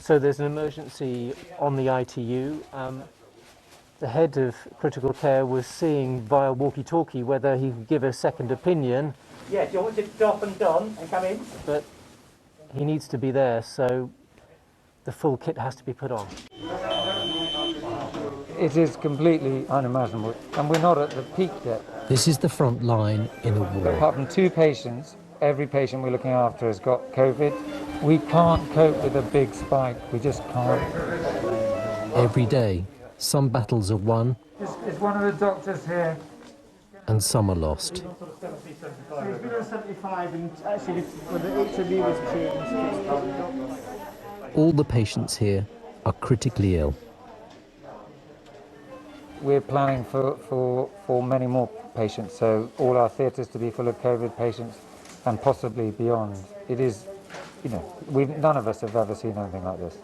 So there's an emergency on the ITU. The head of critical care was seeing via walkie-talkie whether he could give a second opinion. Yeah, do you want me to stop and done and come in? But he needs to be there, so the full kit has to be put on. It is completely unimaginable, and we're not at the peak yet. This is the front line in a war. Apart from 2 patients, every patient we're looking after has got COVID. We can't cope with a big spike. We just can't. Every day, some battles are won. Is one of the doctors here? And some are lost. So he's been on 75 and actually the HIV was changed. All the patients here are critically ill. We're planning for many more patients, so all our theatres to be full of COVID patients and possibly beyond. It is, none of us have ever seen anything like this.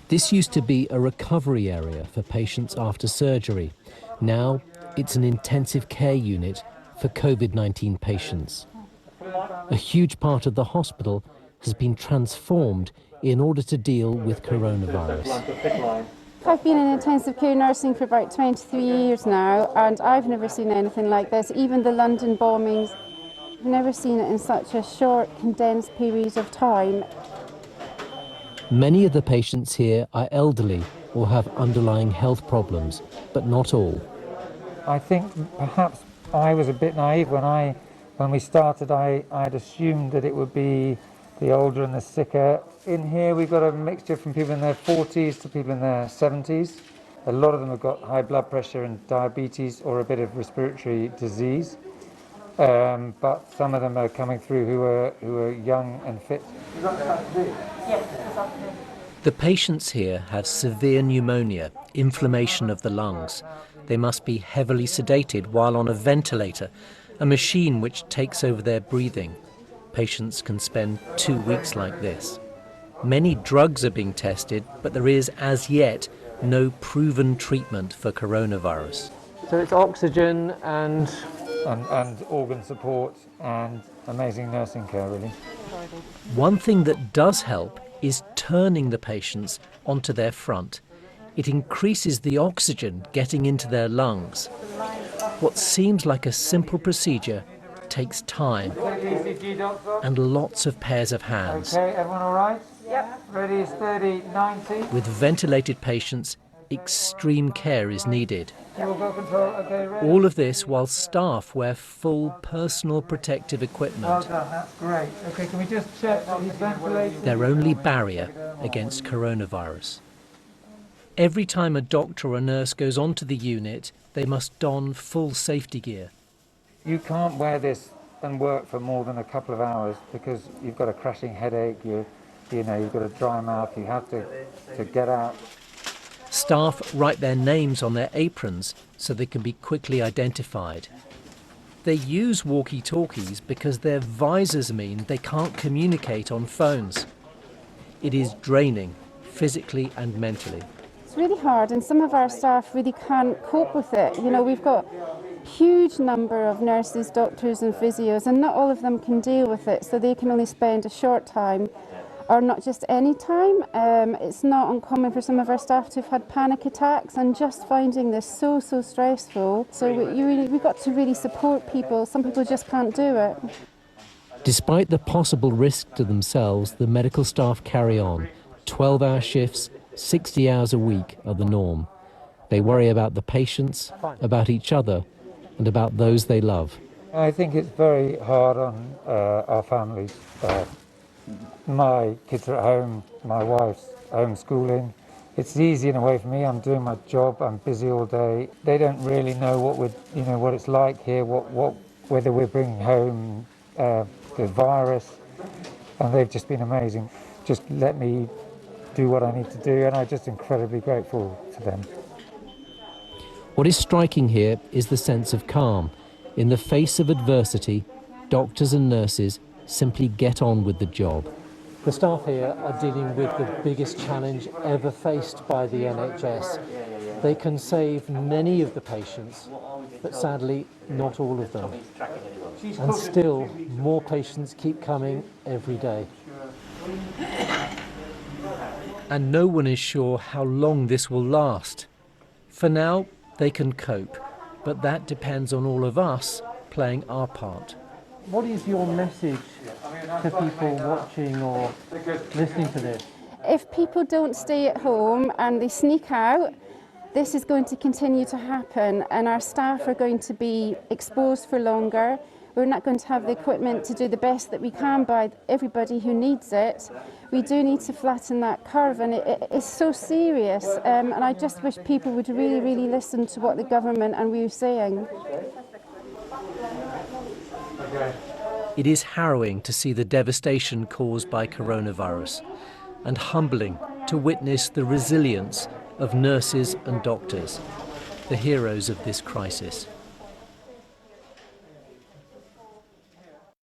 This used to be a recovery area for patients after surgery. Now it's an intensive care unit for COVID-19 patients. A huge part of the hospital has been transformed in order to deal with coronavirus. I've been in intensive care nursing for about 23 years now, and I've never seen anything like this. Even the London bombings, I've never seen it in such a short, condensed period of time. Many of the patients here are elderly or have underlying health problems, but not all. I think perhaps I was a bit naive when we started. I'd assumed that it would be the older and the sicker. In here we've got a mixture from people in their 40s to people in their 70s. A lot of them have got high blood pressure and diabetes or a bit of respiratory disease. But some of them are coming through who are young and fit. The patients here have severe pneumonia, inflammation of the lungs. They must be heavily sedated while on a ventilator, a machine which takes over their breathing. Patients can spend 2 weeks like this. Many drugs are being tested, but there is, as yet, no proven treatment for coronavirus. So it's oxygen and organ support and amazing nursing care, really. One thing that does help is turning the patients onto their front. It increases the oxygen getting into their lungs. What seems like a simple procedure takes time and lots of pairs of hands. Okay, everyone all right? Yep. Ready, steady, 90. With ventilated patients, extreme care is needed. Okay, ready. All of this while staff wear full personal protective equipment. Well done, that's great. Okay, can we just check that he's ventilated? Their only barrier against coronavirus. Every time a doctor or a nurse goes onto the unit, they must don full safety gear. You can't wear this and work for more than a couple of hours because you've got a crashing headache, you've got a dry mouth, you have to get out. Staff write their names on their aprons so they can be quickly identified. They use walkie-talkies because their visors mean they can't communicate on phones. It is draining, physically and mentally. It's really hard, and some of our staff really can't cope with it. We've got a huge number of nurses, doctors and physios, and not all of them can deal with it, so they can only spend a short time, or not just any time. It's not uncommon for some of our staff to have had panic attacks, and just finding this so stressful. So we've got to really support people. Some people just can't do it. Despite the possible risk to themselves, the medical staff carry on. 12-hour shifts, 60 hours a week are the norm. They worry about the patients, about each other, and about those they love. I think it's very hard on our families. My kids are at home, my wife's homeschooling. It's easy in a way for me. I'm doing my job, I'm busy all day. They don't really know what it's like here, whether we're bringing home the virus, and they've just been amazing. Just let me do what I need to do, and I'm just incredibly grateful to them. What is striking here is the sense of calm. In the face of adversity, doctors and nurses simply get on with the job. the staff here are dealing with the biggest challenge ever faced by the NHS. They can save many of the patients, but sadly not all of them. And still, more patients keep coming every day. And no one is sure how long this will last. For now, they can cope, but that depends on all of us playing our part. What is your message to people watching or listening to this? If people don't stay at home and they sneak out, this is going to continue to happen, and our staff are going to be exposed for longer. We're not going to have the equipment to do the best that we can by everybody who needs it. We do need to flatten that curve, and it is so serious. And I just wish people would really, really listen to what the government and we are saying. It is harrowing to see the devastation caused by coronavirus, and humbling to witness the resilience of nurses and doctors, the heroes of this crisis.